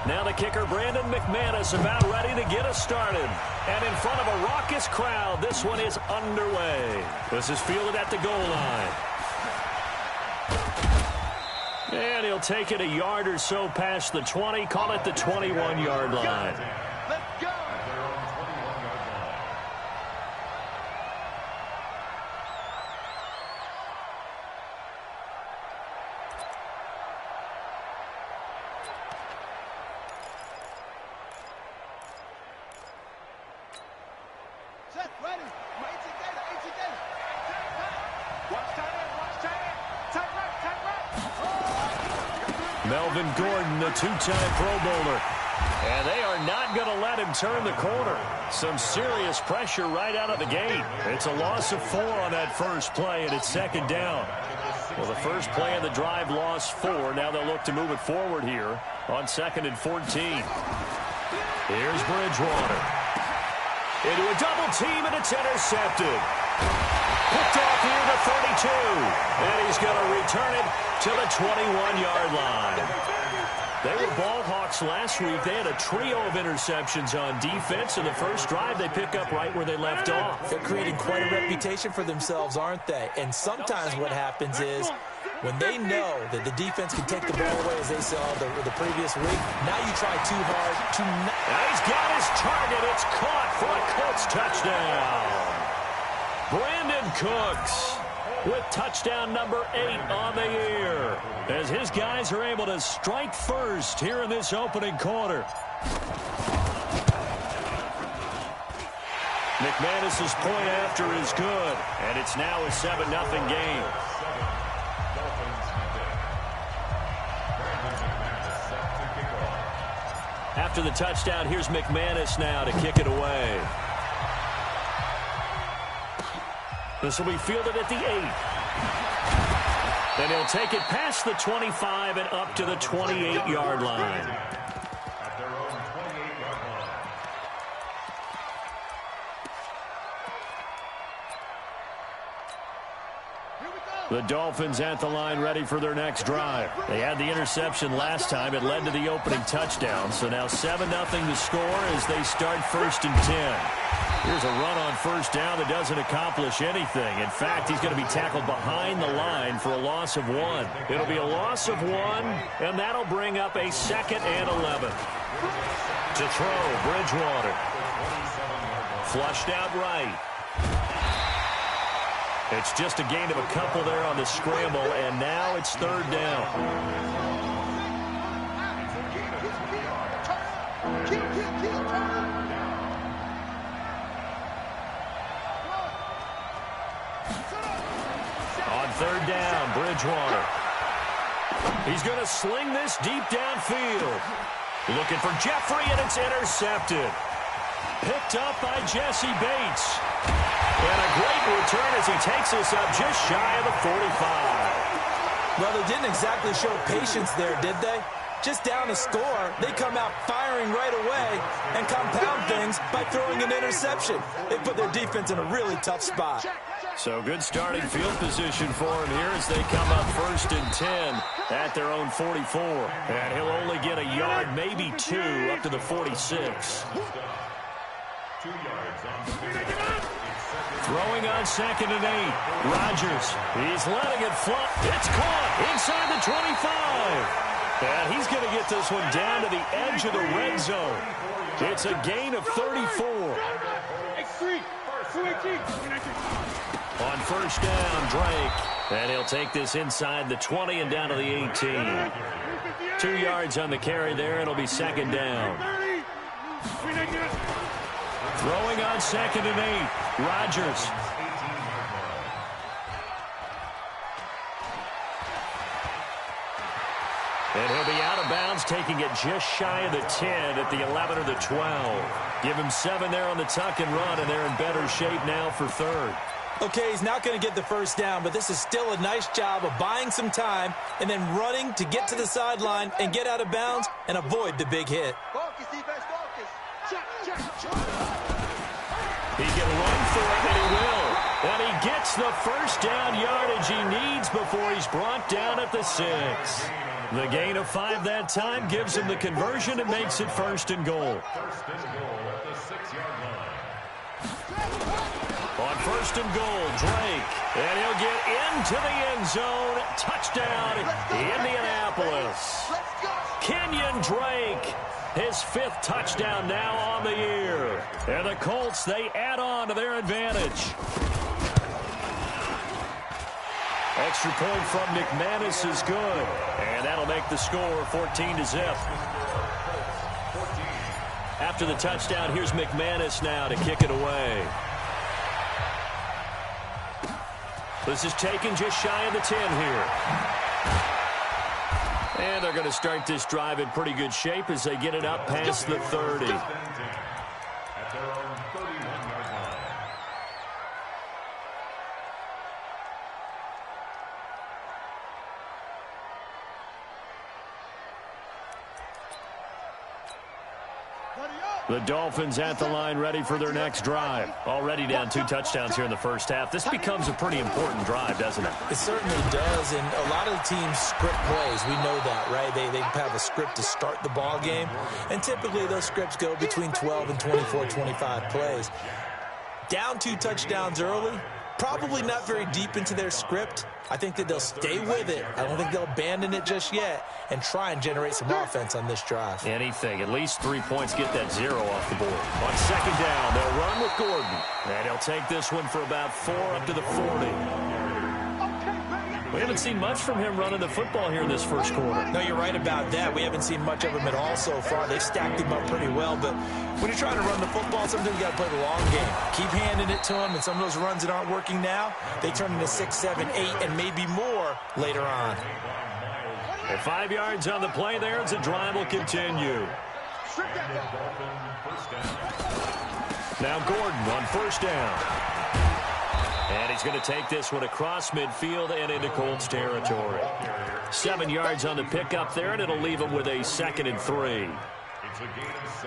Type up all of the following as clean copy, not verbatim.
Now the kicker, Brandon McManus, about ready to get us started. And in front of a raucous crowd, this one is underway. This is fielded at the goal line. And he'll take it a yard or so past the 20, call it the 21-yard line. Let's go. Melvin Gordon, the two-time Pro Bowler. And they are not going to let him turn the corner. Some serious pressure right out of the gate. It's a loss of 4 on that first play, and it's second down. Well, the first play of the drive lost 4. Now they'll look to move it forward here on 2nd and 14. Here's Bridgewater. Into a double team, and it's intercepted. Picked off near the 32. And he's going to return it to the 21-yard line. They were ball hawks last week. They had a trio of interceptions on defense. In the first drive, they pick up right where they left off. They're creating quite a reputation for themselves, aren't they? And sometimes what happens is when they know that the defense can take the ball away, as they saw the previous week, now you try too hard to not. Now he's got his target. It's caught for a Colts touchdown. Brandon Cooks with touchdown number 8 on the year, as his guys are able to strike first here in this opening quarter. McManus's point after is good, and it's now a 7-0 game. After the touchdown, here's McManus now to kick it away. This will be fielded at the 8. And he'll take it past the 25 and up to the 28-yard line. The Dolphins at the line ready for their next drive. They had the interception last time. It led to the opening touchdown. So now 7-0 to score as they start 1st and 10. Here's a run on first down that doesn't accomplish anything. In fact, he's going to be tackled behind the line for a loss of 1. It'll be a loss of 1, and that'll bring up a 2nd and 11. To throw, Bridgewater. Flushed out right. It's just a gain of a couple there on the scramble, and now it's 3rd down. On 3rd down, Bridgewater. He's going to sling this deep downfield. Looking for Jeffrey, and it's intercepted. Picked up by Jesse Bates. And a great return as he takes us up just shy of the 45. Well, they didn't exactly show patience there, did they? Just down a score, they come out firing right away and compound things by throwing an interception. They put their defense in a really tough spot. So good starting field position for him here as they come up 1st and 10 at their own 44. And he'll only get a yard, maybe 2, up to the 46. 2 yards on the Throwing on 2nd and 8. Rodgers, he's letting it fly. It's caught inside the 25. And he's going to get this one down to the edge of the red zone. It's a gain of 34. On 1st down, Drake. And he'll take this inside the 20 and down to the 18. 2 yards on the carry there. It'll be 2nd down. Throwing on 2nd and 8. Rodgers. And he'll be out of bounds, taking it just shy of the 10 at the 11 or the 12. Give him 7 there on the tuck and run, and they're in better shape now for 3rd. Okay, he's not going to get the first down, but this is still a nice job of buying some time and then running to get to the sideline and get out of bounds and avoid the big hit. Focus, defense, focus. Check. He can run for it, and he will. And he gets the first down yardage he needs before he's brought down at the 6. The gain of 5 that time gives him the conversion and makes it 1st and goal. First and goal at the 6-yard line. On 1st and goal, Drake. And he'll get into the end zone. Touchdown, Indianapolis. Kenyon Drake, his 5th touchdown now on the year. And the Colts, they add on to their advantage. Extra point from McManus is good. And that'll make the score 14-0. After the touchdown, here's McManus now to kick it away. This is taken just shy of the 10 here. And they're going to start this drive in pretty good shape as they get it up past the 30. At their own 31-yard line. The Dolphins at the line ready for their next drive. Already down 2 touchdowns here in the first half. This becomes a pretty important drive, doesn't it? It certainly does, and a lot of the teams script plays. We know that, right? They have a script to start the ball game, and typically those scripts go between 12 and 24, 25 plays. Down 2 touchdowns early, probably not very deep into their script. I think that they'll stay with it. I don't think they'll abandon it just yet and try and generate some offense on this drive. Anything. At least 3 points, get that 0 off the board. On 2nd down, they'll run with Gordon. And he'll take this one for about 4 up to the 40. We haven't seen much from him running the football here in this first quarter. No, you're right about that. We haven't seen much of him at all so far. They've stacked him up pretty well, but when you're trying to run the football, sometimes you got to play the long game. Keep handing it to him, and some of those runs that aren't working now, they turn into 6, 7, 8, and maybe more later on. And 5 yards on the play there as the drive will continue. Now Gordon on 1st down. And he's going to take this one across midfield and into Colts territory. 7 yards on the pickup there, and it'll leave him with a 2nd and 3.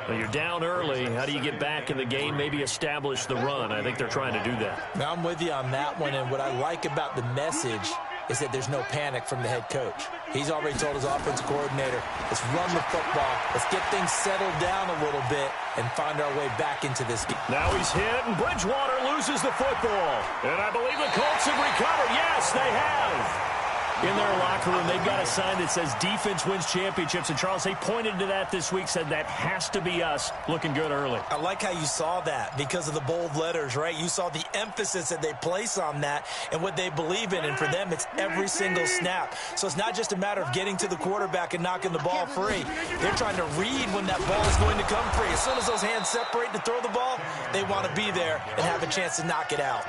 Well, you're down early. How do you get back in the game, maybe establish the run? I think they're trying to do that. Now, I'm with you on that one, and what I like about the message is that there's no panic from the head coach. He's already told his offensive coordinator, let's run the football, let's get things settled down a little bit and find our way back into this game. Now he's hit, and Bridgewater loses the football. And I believe the Colts have recovered. Yes, they have. In their locker room, they've got a sign that says defense wins championships. And Charles, they pointed to that this week, said that has to be us. Looking good early. I like how you saw that because of the bold letters, right? You saw the emphasis that they place on that and what they believe in. And for them, it's every single snap. So it's not just a matter of getting to the quarterback and knocking the ball free. They're trying to read when that ball is going to come free. As soon as those hands separate to throw the ball, they want to be there and have a chance to knock it out.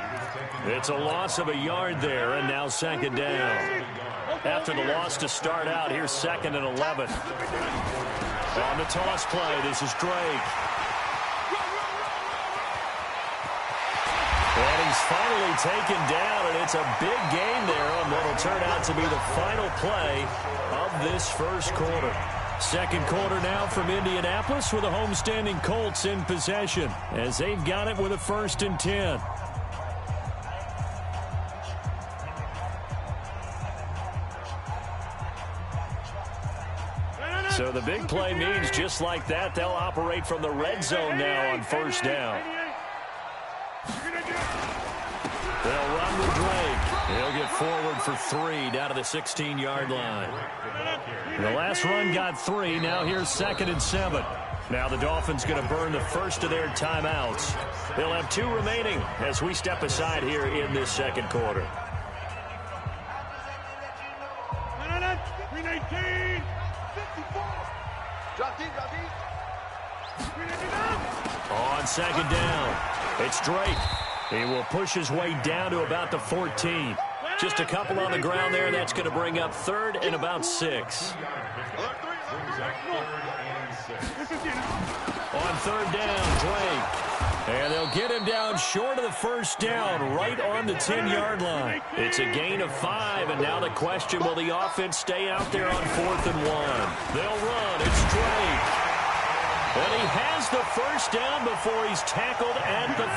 It's a loss of a yard there, and now 2nd down. After the loss to start out, here's 2nd and 11. On the toss play, this is Drake. And he's finally taken down, and it's a big gain there on what will turn out to be the final play of this first quarter. 2nd quarter now from Indianapolis with the homestanding Colts in possession as they've got it with a 1st and 10. So the big play means just like that, they'll operate from the red zone now on 1st down. They'll run with Drake. He'll get forward for 3 down to the 16-yard line. The last run got 3. Now here's 2nd and 7. Now the Dolphins going to burn the first of their timeouts. They'll have 2 remaining as we step aside here in this 2nd quarter. On 2nd down, it's Drake. He will push his way down to about the 14. Just a couple on the ground there. That's going to bring up 3rd and about 6. On 3rd down, Drake. And they'll get him down short of the 1st down, right on the 10-yard line. It's a gain of 5, and now the question, will the offense stay out there on 4th and 1? They'll run. It's Drake. And he has the 1st down before he's tackled at the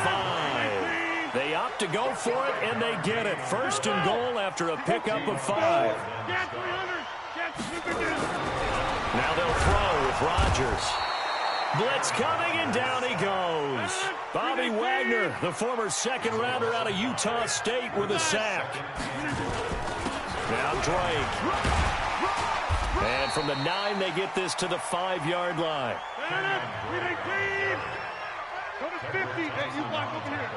5. They opt to go for it, and they get it. 1st and goal after a pickup of 5. Now they'll throw with Rodgers. Blitz coming, and down he goes. Bobby Wagner, the former second-rounder out of Utah State, with a sack. Now Drake. And from the 9, they get this to the 5-yard line. Go to 50. Hey, you block over here.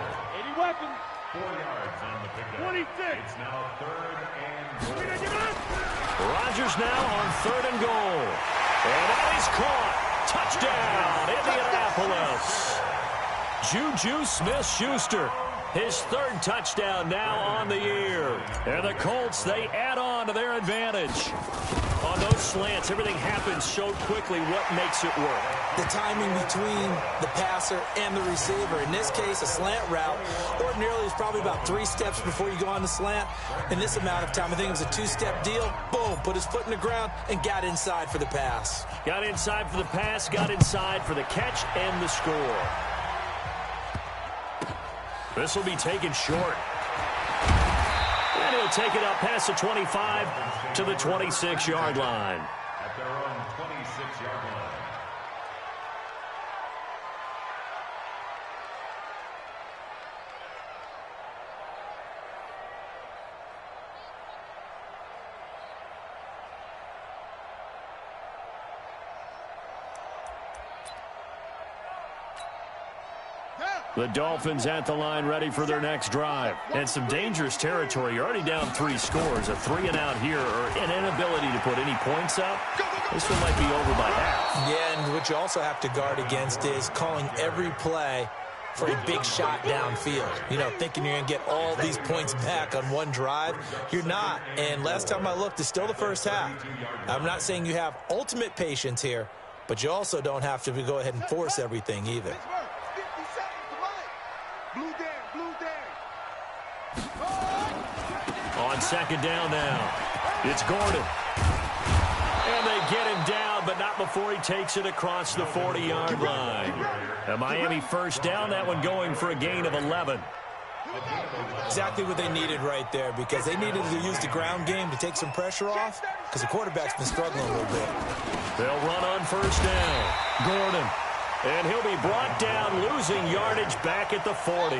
80 weapons. 4 yards on the pickup. 26. It's now 3rd and goal. Rodgers now on 3rd and goal. And that is caught. Touchdown, Indianapolis. Juju Smith-Schuster, his 3rd touchdown now on the year. And the Colts, they add on to their advantage. On those slants, everything happens so quickly. What makes it work? The timing between the passer and the receiver. In this case, a slant route ordinarily is probably about 3 steps before you go on the slant. In this amount of time, I think it was a 2-step deal. Boom, put his foot in the ground and got inside for the pass. Got inside for the pass, got inside for the catch and the score. This will be taken short. And he'll take it up past the 25 to the 26-yard line. At their own 26-yard line. The Dolphins at the line ready for their next drive. And some dangerous territory. You're already down 3 scores. A 3-and-out here or an inability to put any points up. This one might be over by half. Yeah, and what you also have to guard against is calling every play for a big shot downfield. You know, thinking you're going to get all these points back on one drive. You're not. And last time I looked, it's still the first half. I'm not saying you have ultimate patience here, but you also don't have to go ahead and force everything either. On 2nd down now, it's Gordon. And they get him down, but not before he takes it across the 40-yard line. A Miami 1st down, that one going for a gain of 11. Exactly what they needed right there, because they needed to use the ground game to take some pressure off, because the quarterback's been struggling a little bit. They'll run on 1st down. Gordon. And he'll be brought down, losing yardage back at the 40.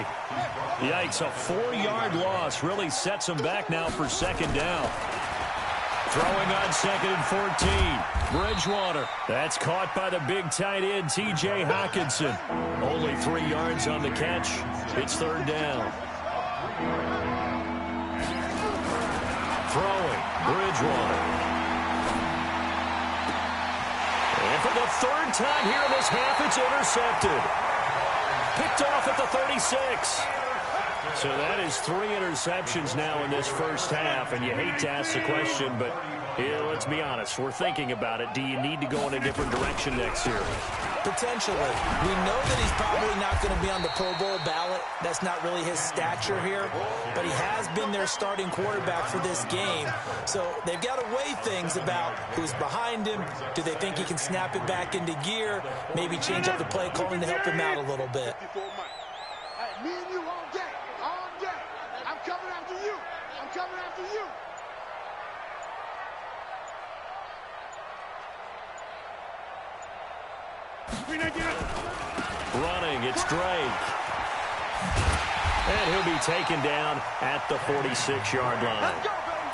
Yikes, a 4-yard loss really sets him back now for 2nd down. Throwing on 2nd and 14. Bridgewater. That's caught by the big tight end, T.J. Hockenson. Only 3 yards on the catch. It's 3rd down. Throwing, Bridgewater. And for the 3rd time here in this half, it's intercepted. Picked off at the 36. So that is 3 interceptions now in this first half, and you hate to ask the question, but let's be honest, we're thinking about it. Do you need to go in a different direction next year? Potentially. We know that he's probably not going to be on the Pro Bowl ballot. That's not really his stature here, but he has been their starting quarterback for this game. So they've got to weigh things about who's behind him. Do they think he can snap it back into gear? Maybe change up the play calling to help him out a little bit. Me and you all day. All day. I'm coming after you. I'm coming after you. Running, it's Drake. And he'll be taken down at the 46-yard line.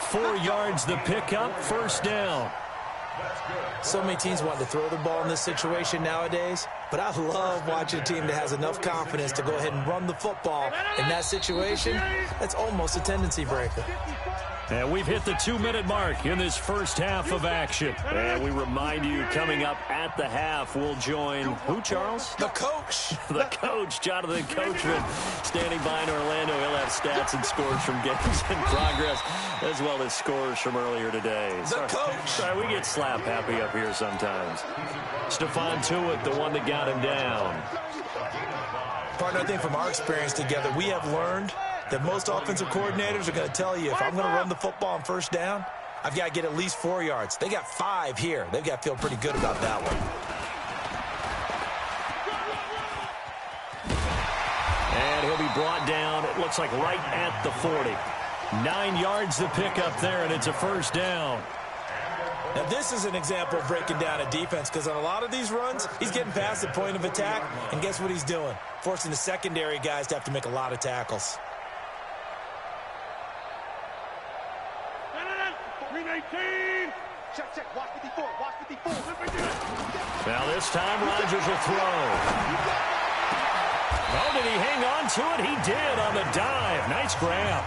4 yards the pickup, 1st down. So many teams want to throw the ball in this situation nowadays, but I love watching a team that has enough confidence to go ahead and run the football. In that situation, that's almost a tendency breaker. And we've hit the 2-minute mark in this first half of action. And we remind you, coming up at the half, we'll join who, Charles? The coach. The coach, Jonathan Coachman, standing by in Orlando. He'll have stats and scores from games in progress, as well as scores from earlier today. The coach. Sorry, we get slap happy up here sometimes. Stephon Tuitt, the one that got him down. Partner, I think from our experience together, we have learned that most offensive coordinators are going to tell you, if I'm going to run the football on 1st down, I've got to get at least 4 yards. They got 5 here. They've got to feel pretty good about that one. And he'll be brought down, it looks like right at the 40. 9 yards the pickup there, and it's a 1st down. Now, this is an example of breaking down a defense, because on a lot of these runs, he's getting past the point of attack, and guess what he's doing? Forcing the secondary guys to have to make a lot of tackles. 319. Check. Watch 54. Watch 54. Now this time, Rodgers will throw. Oh, did he hang on to it? He did on the dive. Nice grab.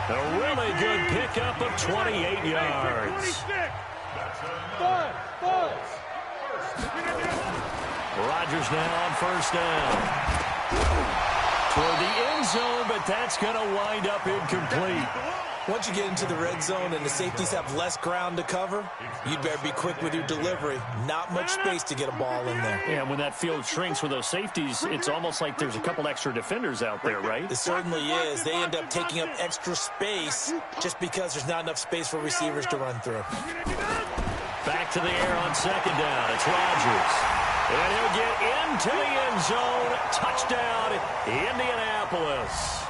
A really good pickup of 28 yards. Rodgers now on first down. Toward the end zone, but that's going to wind up incomplete. Once you get into the red zone and the safeties have less ground to cover, you'd better be quick with your delivery. Not much space to get a ball in there. Yeah, when that field shrinks with those safeties, it's almost like there's a couple extra defenders out there, right? It certainly is. They end up taking up extra space just because there's not enough space for receivers to run through. Back to the air on second down. It's Rodgers. And he'll get into the end zone. Touchdown, Indianapolis.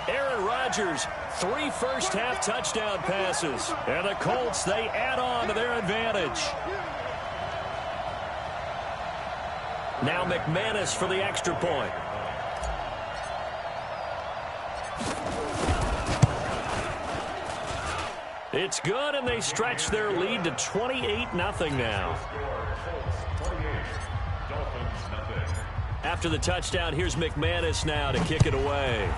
Aaron Rodgers, 3 first-half touchdown passes. And the Colts, they add on to their advantage. Now McManus for the extra point. It's good, and they stretch their lead to 28-0 now. After the touchdown, here's McManus now to kick it away.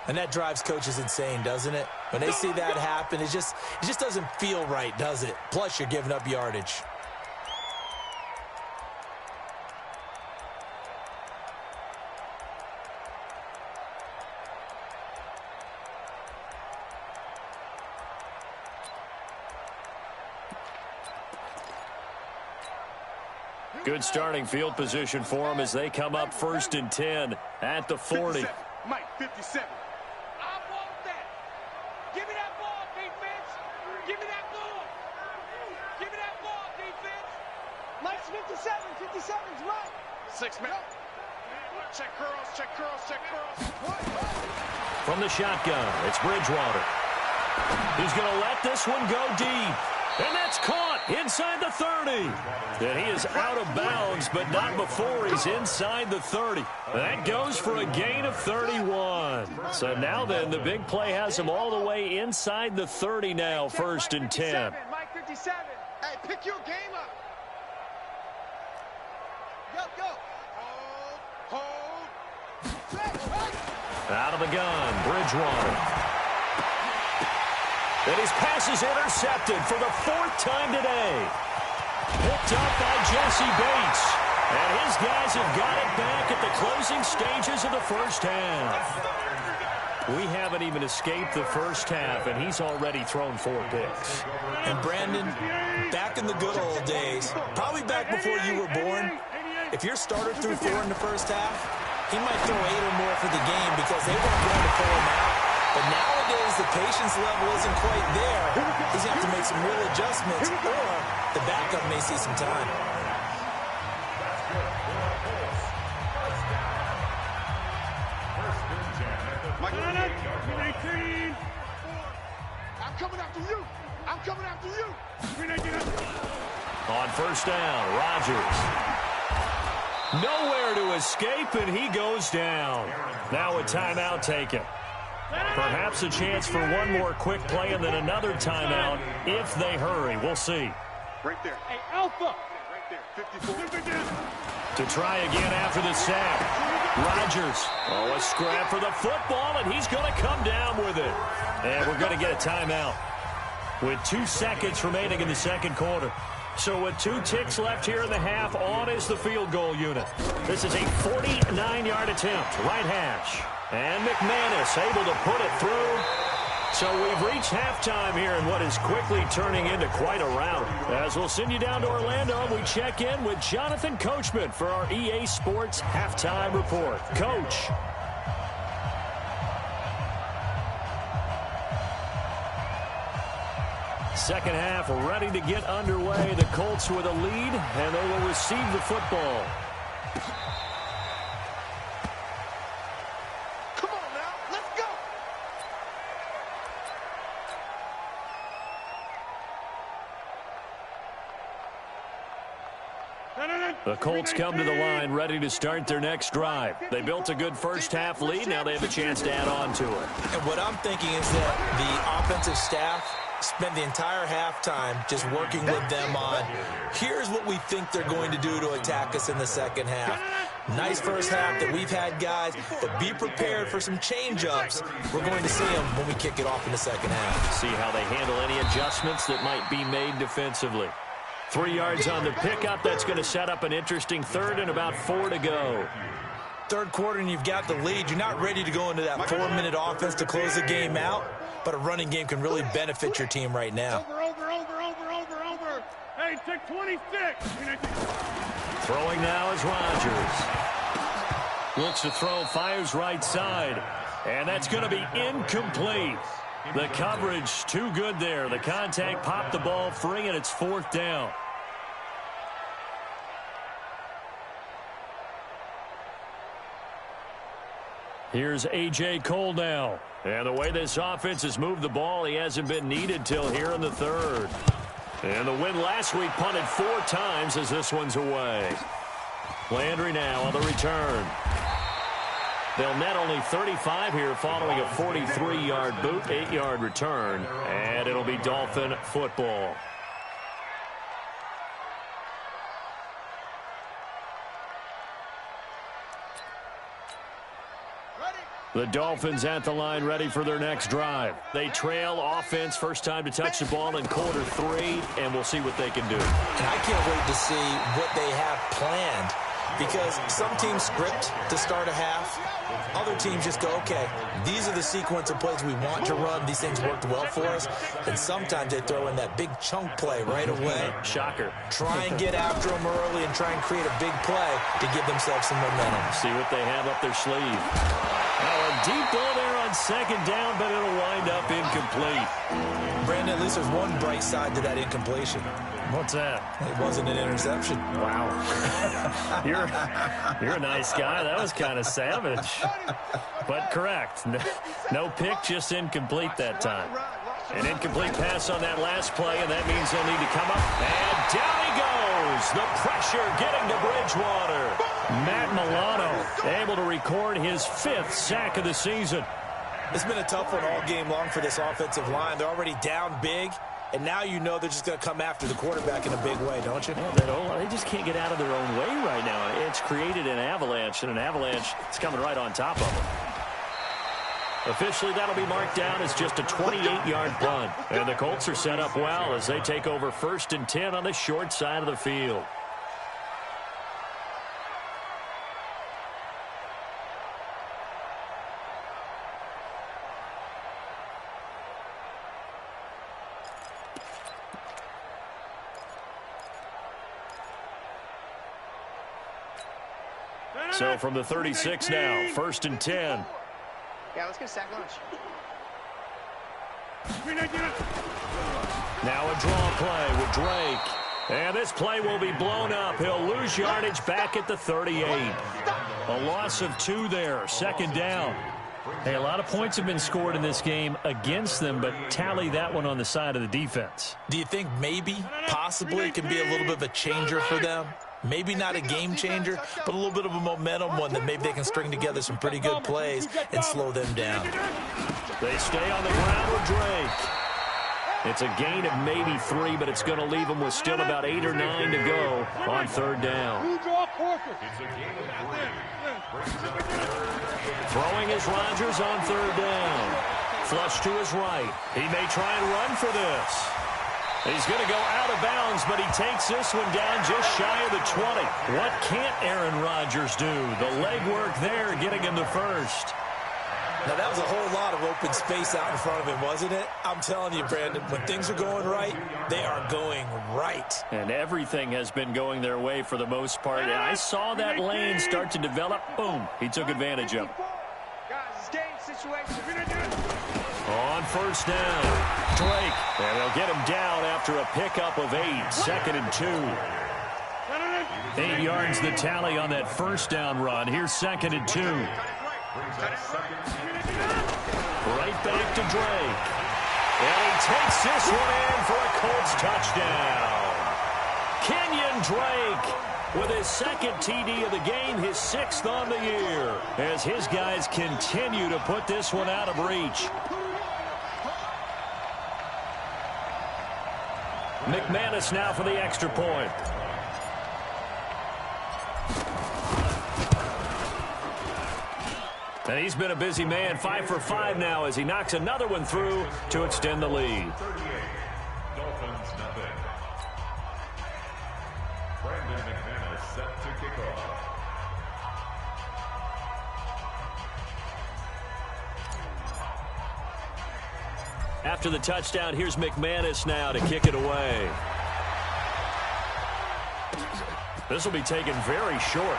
And that drives coaches insane, doesn't it? When they see that happen, it just doesn't feel right, does it? Plus, you're giving up yardage. Good starting field position for them as they come up 1st and 10 at the 40. 57. Mike, 57. I want that. Give me that ball, defense. Give me that ball. Give me that ball, defense. Mike's 57. 57's Mike. 6 minutes. Check curls, check curls, check curls. From the shotgun, it's Bridgewater. He's going to let this one go deep. And that's caught inside the 30. And he is out of bounds, but not before he's inside the 30. That goes for a gain of 31. So now then, the big play has him all the way inside the 30 now, 1st and 10. Mike 57. Hey, pick your game up. Go. Hold. Out of the gun, Bridgewater. And his pass is intercepted for the 4th time today. Picked up by Jesse Bates. And his guys have got it back at the closing stages of the first half. We haven't even escaped the first half, and he's already thrown 4 picks. And Brandon, back in the good old days, probably back before you were born, if your starter threw 4 in the first half, he might throw 8 or more for the game because they weren't going to pull him out. But nowadays, the patience level isn't quite there. He's going to have to make some real adjustments, or the backup may see some time. I'm coming after you. I'm coming after you. On first down, Rodgers. Nowhere to escape, and he goes down. Now a timeout taken. Perhaps a chance for one more quick play and then another timeout if they hurry. We'll see. Right there. Hey, Alpha. Right there. 54. To try again after the sack. Rodgers. Oh, a scrap for the football, and he's going to come down with it. And we're going to get a timeout with 2 seconds remaining in the second quarter. So with 2 ticks left here in the half, on is the field goal unit. This is a 49-yard attempt, right hash. And McManus able to put it through. So we've reached halftime here in what is quickly turning into quite a rout. As we'll send you down to Orlando, we check in with Jonathan Coachman for our EA Sports Halftime Report. Coach. Second half ready to get underway. The Colts with a lead, and they will receive the football. Come on now, let's go. The Colts come to the line ready to start their next drive. They built a good first-half lead. Now they have a chance to add on to it. And what I'm thinking is that the offensive staff spend the entire halftime just working with them on, here's what we think they're going to do to attack us in the second half. Nice first half that we've had, guys, but be prepared for some change-ups. We're going to see them when we kick it off in the second half. See how they handle any adjustments that might be made defensively. 3 yards on the pickup. That's going to set up an interesting third and about 4 to go. Third quarter and you've got the lead. You're not ready to go into that 4-minute offense to close the game out, but a running game can really benefit your team right now. Over. Hey, take 26. Throwing now is Rodgers. Looks to throw, fires right side. And that's going to be incomplete. The coverage too good there. The contact popped the ball free, and it's 4th down. Here's A.J. Cole now. And the way this offense has moved the ball, he hasn't been needed till here in the third. And the win last week punted 4 times as this one's away. Landry now on the return. They'll net only 35 here following a 43-yard boot, 8-yard return. And it'll be Dolphin football. The Dolphins at the line ready for their next drive. They trail offense, first time to touch the ball in quarter 3, and we'll see what they can do. And I can't wait to see what they have planned, because some teams script to start a half. Other teams just go, okay, these are the sequence of plays we want to run. These things worked well for us. And sometimes they throw in that big chunk play right away. Shocker. Try and get after them early and try and create a big play to give themselves some momentum. See what they have up their sleeve. Now a deep ball there on second down, but it'll wind up incomplete. Brandon, at least there's one bright side to that incompletion. What's that? It wasn't an interception. Wow. You're a nice guy. That was kind of savage. But correct. No pick, just incomplete that time. An incomplete pass on that last play, and that means they'll need to come up. And down he goes. The pressure getting to Bridgewater. Matt Milano able to record his 5th sack of the season. It's been a tough one all game long for this offensive line. They're already down big, and now you know they're just going to come after the quarterback in a big way, don't you? Well, they just can't get out of their own way right now. It's created an avalanche, and an avalanche is coming right on top of them. Officially, that'll be marked down as just a 28-yard punt. And the Colts are set up well as they take over 1st and 10 on the short side of the field. So from the 36 now, 1st and 10. Yeah, let's get a sack lunch. Now a draw play with Drake. And this play will be blown up. He'll lose yardage back at the 38. A loss of 2 there, 2nd down. Hey, a lot of points have been scored in this game against them, but tally that one on the side of the defense. Do you think maybe, possibly, it can be a little bit of a changer for them? Maybe not a game changer, but a little bit of a momentum one that maybe they can string together some pretty good plays and slow them down. They stay on the ground with Drake. It's a gain of maybe 3, but it's going to leave them with still about 8 or 9 to go on 3rd down. Throwing is Rodgers on 3rd down. Flush to his right. He may try and run for this. He's going to go out of bounds, but he takes this one down just shy of the 20. What can't Aaron Rodgers do? The legwork there getting him the 1st. Now, that was a whole lot of open space out in front of him, wasn't it? I'm telling you, Brandon, when things are going right, they are going right. And everything has been going their way for the most part. And I saw that lane start to develop. Boom. He took advantage of it. Guys, it's game situation. On 1st down, Drake. And they'll get him down after a pickup of 8. 2nd and 2. 8 yards the tally on that 1st down run. Here's 2nd and 2. Right back to Drake. And he takes this one in for a Colts touchdown. Kenyon Drake with his second TD of the game, his 6th on the year, as his guys continue to put this one out of reach. McManus now for the extra point. And he's been a busy man, 5 for 5 now as he knocks another one through to extend the lead. Dolphins nothing. Brandon McManus set to kick off. After the touchdown, here's McManus now to kick it away. This will be taken very short.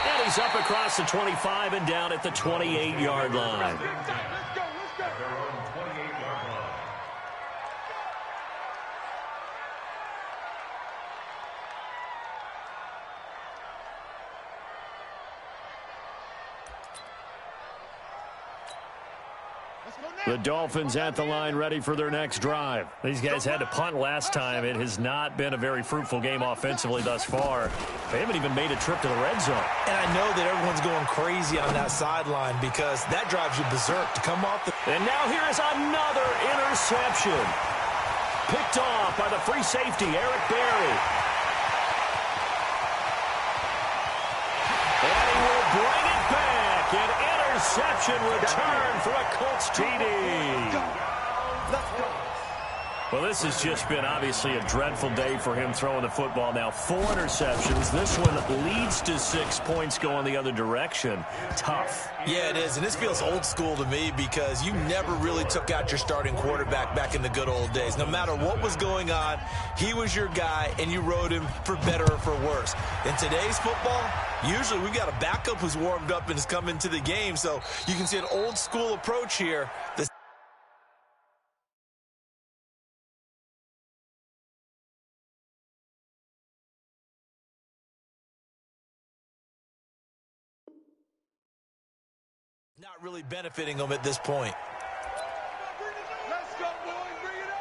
And he's up across the 25 and down at the 28-yard line. The Dolphins at the line ready for their next drive. These guys had to punt last time. It has not been a very fruitful game offensively thus far. They haven't even made a trip to the red zone. And I know that everyone's going crazy on that sideline because that drives you berserk to come off the... And now here is another interception. Picked off by the free safety, Eric Berry. And he will bring it back. An interception return for a Colts TD. Well, this has just been obviously a dreadful day for him throwing the football. Now 4 interceptions. This one leads to 6 points going the other direction. Tough. Yeah, it is, and this feels old school to me because you never really took out your starting quarterback back in the good old days. No matter what was going on, he was your guy, and you rode him for better or for worse. In today's football, usually we got a backup who's warmed up and has come into the game, so you can see an old school approach here. Not really benefiting them at this point. Let's go, boys. Bring it up.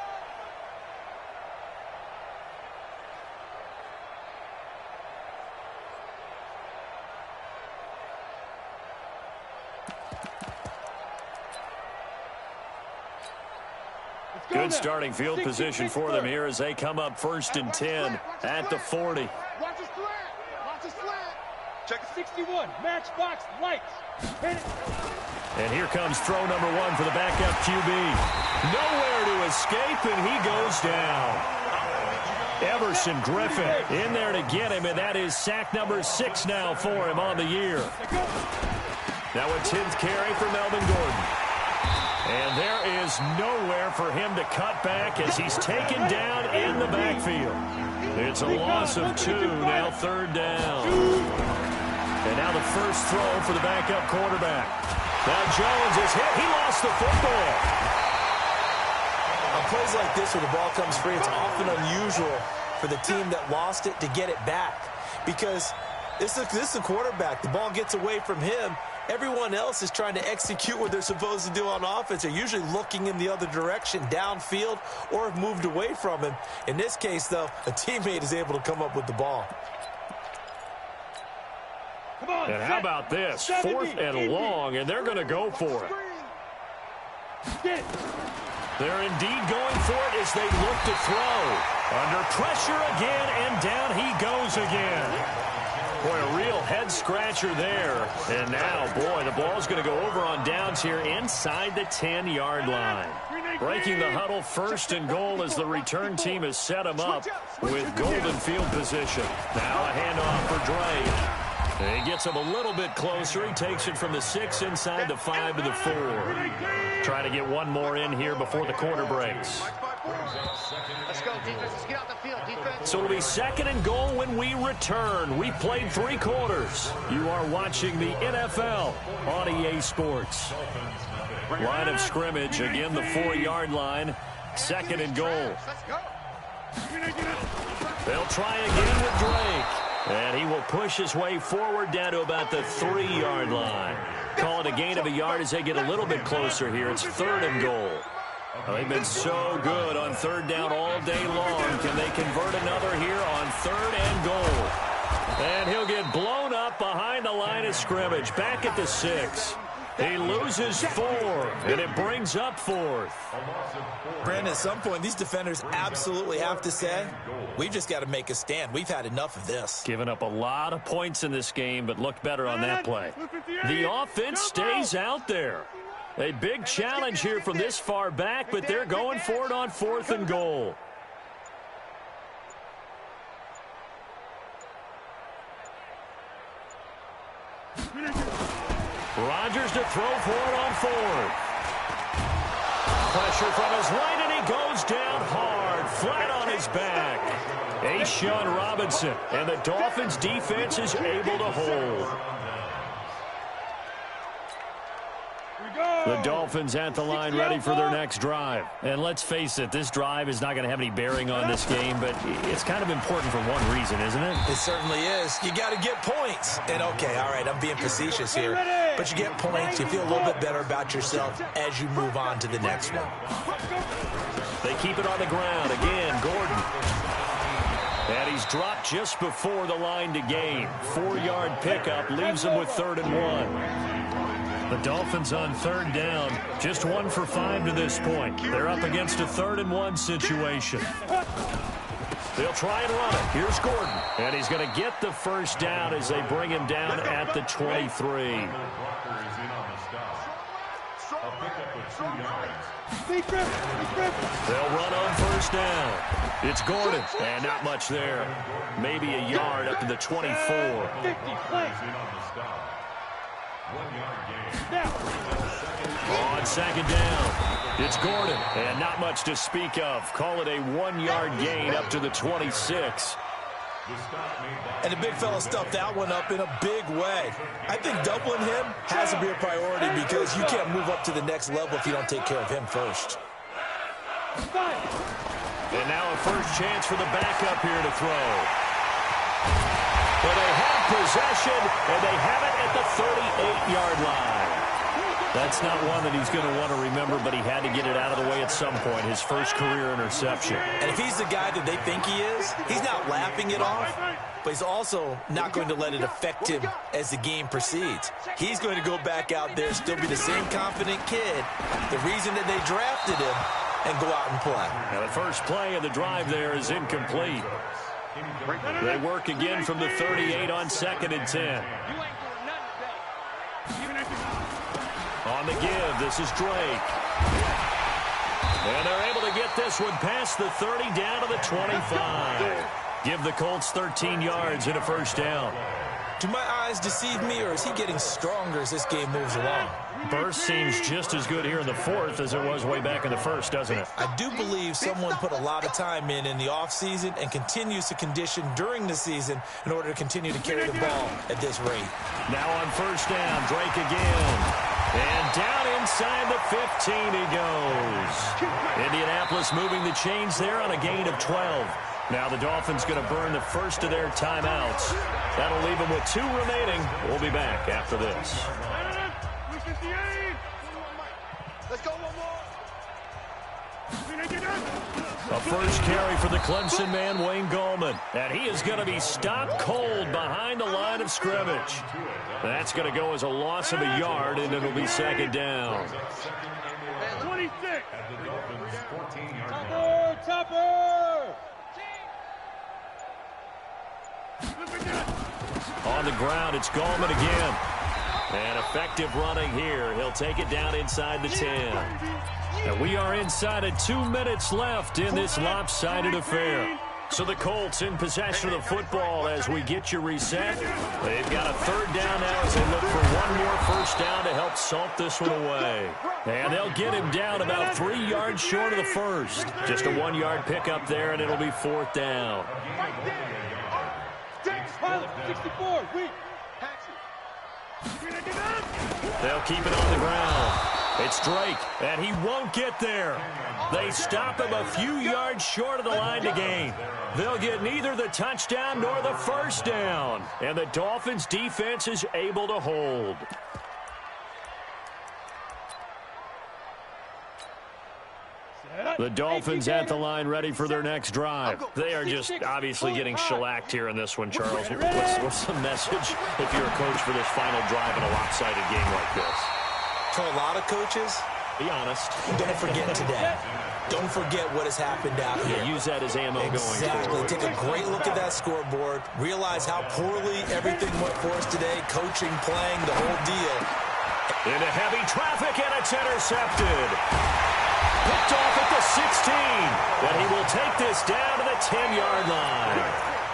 Good starting field position for them here as they come up 1st and 10 at the 40. Watch his slant. Watch his slant. Check it. 61. Match box lights. Hit it. And here comes throw number 1 for the backup QB. Nowhere to escape, and he goes down. Everson Griffin in there to get him, and that is sack number 6 now for him on the year. Now a 10th carry for Melvin Gordon. And there is nowhere for him to cut back as he's taken down in the backfield. It's a loss of 2, now 3rd down. And now the first throw for the backup quarterback. Now Jones is hit. He lost the football. On plays like this where the ball comes free, it's often unusual for the team that lost it to get it back. Because this is a quarterback. The ball gets away from him. Everyone else is trying to execute what they're supposed to do on offense. They're usually looking in the other direction, downfield, or have moved away from him. In this case, though, a teammate is able to come up with the ball. And how about this? 4th and long, and they're going to go for it. They're indeed going for it as they look to throw. Under pressure again, and down he goes again. Boy, a real head-scratcher there. And now, boy, the ball's going to go over on downs here inside the 10-yard line. Breaking the huddle, 1st and goal as the return team has set him up with golden field position. Now a handoff for Drake. He gets him a little bit closer. He takes it from the 6 inside the 5 to the 4. Trying to get one more in here before the quarter breaks. Let's go, defense. Let's get out the field, defense. So it'll be 2nd and goal when we return. We've played 3 quarters. You are watching the NFL on EA Sports. Line of scrimmage, again the 4-yard line. 2nd and goal. Let's go. They'll try again with Drake. And he will push his way forward down to about the 3-yard line. Call it a gain of a yard as they get a little bit closer here. It's 3rd and goal. They've been so good on third down all day long. Can they convert another here on 3rd and goal? And he'll get blown up behind the line of scrimmage. Back at the 6. He loses 4, and it brings up 4th. Brandon, at some point, these defenders absolutely have to say, we've just got to make a stand. We've had enough of this. Giving up a lot of points in this game, but looked better on that play. The offense stays out there. A big challenge here from this far back, but they're going for it on 4th and goal. Rodgers to throw for it on 4th. Pressure from his right, and he goes down hard, flat on his back. Sean Robinson, and the Dolphins' defense is able to hold. The Dolphins at the line ready for their next drive. And let's face it, this drive is not going to have any bearing on this game, but it's kind of important for one reason, isn't it? It certainly is. You got to get points. And, okay, all right, I'm being facetious here. But you get points, you feel a little bit better about yourself as you move on to the next one. They keep it on the ground. Again, Gordon. And he's dropped just before the line to gain. 4-yard pickup leaves him with 3rd and 1. The Dolphins on 3rd down, just 1 for 5 to this point. They're up against a 3rd and 1 situation. They'll try and run it. Here's Gordon. And he's going to get the first down as they bring him down at the 23. They'll run on 1st down. It's Gordon, and not much there. Maybe a yard up to the 24. On 2nd down, it's Gordon, and not much to speak of. Call it a 1-yard gain up to the 26. And the big fella stuffed that one up in a big way. I think doubling him has to be a priority because you can't move up to the next level if you don't take care of him first. And now a first chance for the backup here to throw. Well, they have possession, and they have it at the 38-yard line. That's not one that he's going to want to remember, but he had to get it out of the way at some point, his first career interception. And if he's the guy that they think he is, he's not laughing it off, but he's also not going to let it affect him as the game proceeds. He's going to go back out there, still be the same confident kid, the reason that they drafted him, and go out and play. Now the first play of the drive there is incomplete. They work again from the 38 on 2nd and 10. On the give, this is Drake. And they're able to get this one past the 30 down to the 25. Give the Colts 13 yards and a first down. Do my eyes deceive me, or is he getting stronger as this game moves along? Burst seems just as good here in the 4th as it was way back in the 1st, doesn't it? I do believe someone put a lot of time in the offseason and continues to condition during the season in order to continue to carry the ball at this rate. Now on 1st down, Drake again. And down inside the 15 he goes. Indianapolis moving the chains there on a gain of 12. Now the Dolphins going to burn the first of their timeouts. That'll leave them with 2 remaining. We'll be back after this. Let's go one more. A first carry for the Clemson man, Wayne Gallman. And he is going to be stopped cold behind the line of scrimmage. That's going to go as a loss of a yard, and it'll be 2nd down. 26. Topper! On the ground, it's Gallman again. And effective running here. He'll take it down inside the 10. And we are inside of 2 minutes left in this lopsided affair. So the Colts in possession of the football as we get you reset. They've got a 3rd down now as they look for one more first down to help salt this one away. And they'll get him down about 3 yards short of the first. Just a 1-yard pickup there, and it'll be 4th down. 64, weak. They'll keep it on the ground. It's Drake, and he won't get there. They stop him a few yards short of the line to gain. They'll get neither the touchdown nor the first down. And the Dolphins' defense is able to hold. The Dolphins at the line, ready for their next drive. They are just obviously getting shellacked here in this one, Charles. What's the message if you're a coach for this final drive in a lopsided game like this? For a lot of coaches, be honest. Don't forget today. Don't forget what has happened out here. Yeah, use that as ammo going forward. Take a great look at that scoreboard. Realize how poorly everything went for us today. Coaching, playing, the whole deal. Into heavy traffic, and it's intercepted. Picked off at the 16. And he will take this down to the 10-yard line.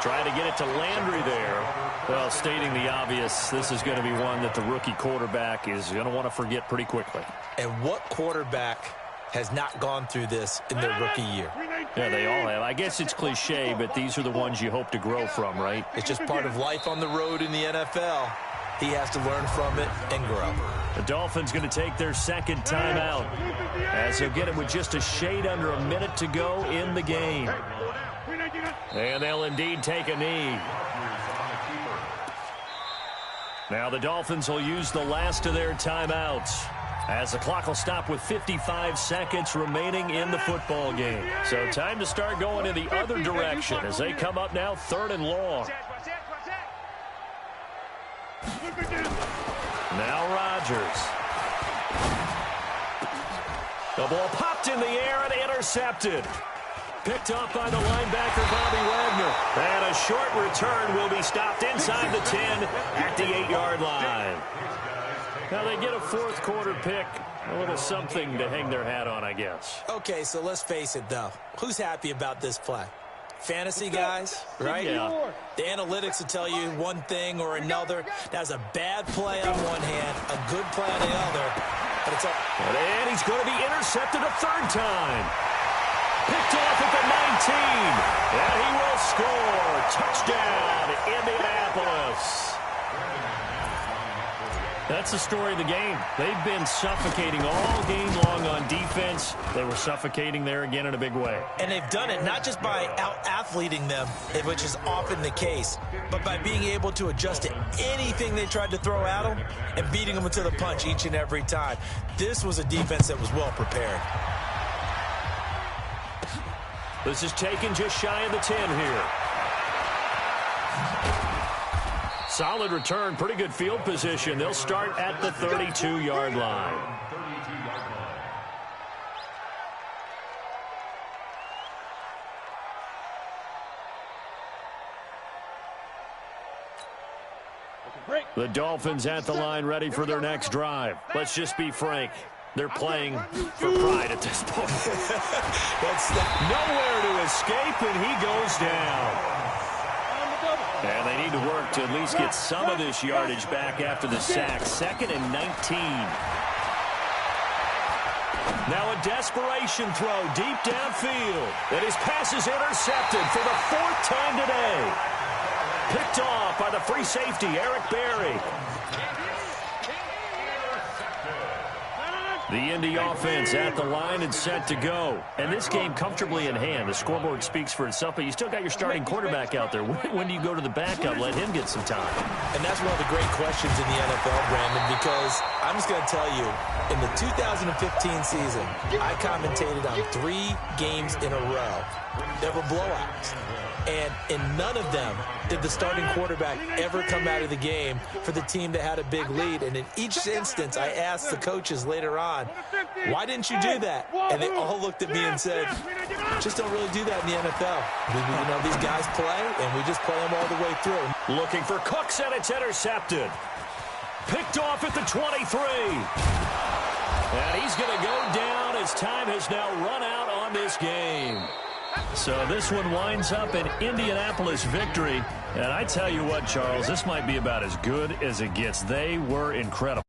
Trying to get it to Landry there. Well, stating the obvious, this is going to be one that the rookie quarterback is going to want to forget pretty quickly. And what quarterback has not gone through this in their rookie year? Yeah, they all have. I guess it's cliche, but these are the ones you hope to grow from, right? It's just part of life on the road in the NFL. He has to learn from it and grow. The Dolphins going to take their second timeout as they'll get it with just a shade under a minute to go in the game. And they'll indeed take a knee. Now the Dolphins will use the last of their timeouts as the clock will stop with 55 seconds remaining in the football game. So time to start going in the other direction as they come up now 3rd and long. Now Rodgers. The ball popped in the air and intercepted. Picked up by the linebacker, Bobby Wagner. And a short return will be stopped inside the 10 at the 8-yard line. Now they get a fourth quarter pick. A little something to hang their hat on, I guess. Okay, so let's face it, though. Who's happy about this play? Fantasy guys, right? Yeah. The analytics will tell you one thing or another. That's a bad play on one hand, a good play on the other. But it's and he's going to be intercepted a third time. Picked off at the 19. And he will score. Touchdown, Indianapolis. That's the story of the game. They've been suffocating all game long on defense. They were suffocating there again in a big way. And they've done it not just by out-athleting them, which is often the case, but by being able to adjust to anything they tried to throw at them and beating them to the punch each and every time. This was a defense that was well prepared. This is taken just shy of the 10 here. Solid return, pretty good field position. They'll start at the 32-yard line. The Dolphins at the line, ready for their next drive. Let's just be frank. They're playing for pride at this point. Nowhere to escape, and he goes down. And they need to work to at least get some of this yardage back after the sack. 2nd and 19. Now a desperation throw deep downfield. And his pass is intercepted for the 4th time today. Picked off by the free safety, Eric Berry. The Indy offense at the line and set to go. And this game comfortably in hand. The scoreboard speaks for itself, but you still got your starting quarterback out there. When do you go to the backup? Let him get some time. And that's one of the great questions in the NFL, Brandon, because I'm just going to tell you, in the 2015 season, I commentated on 3 games in a row. There were blowouts. And in none of them did the starting quarterback ever come out of the game for the team that had a big lead. And in each instance, I asked the coaches later on, why didn't you do that? And they all looked at me and said, just don't really do that in the NFL. You know, these guys play, and we just play them all the way through. Looking for Cooks, and it's intercepted. Picked off at the 23. And he's going to go down as time has now run out on this game. So this one winds up an Indianapolis victory. And I tell you what, Charles, this might be about as good as it gets. They were incredible.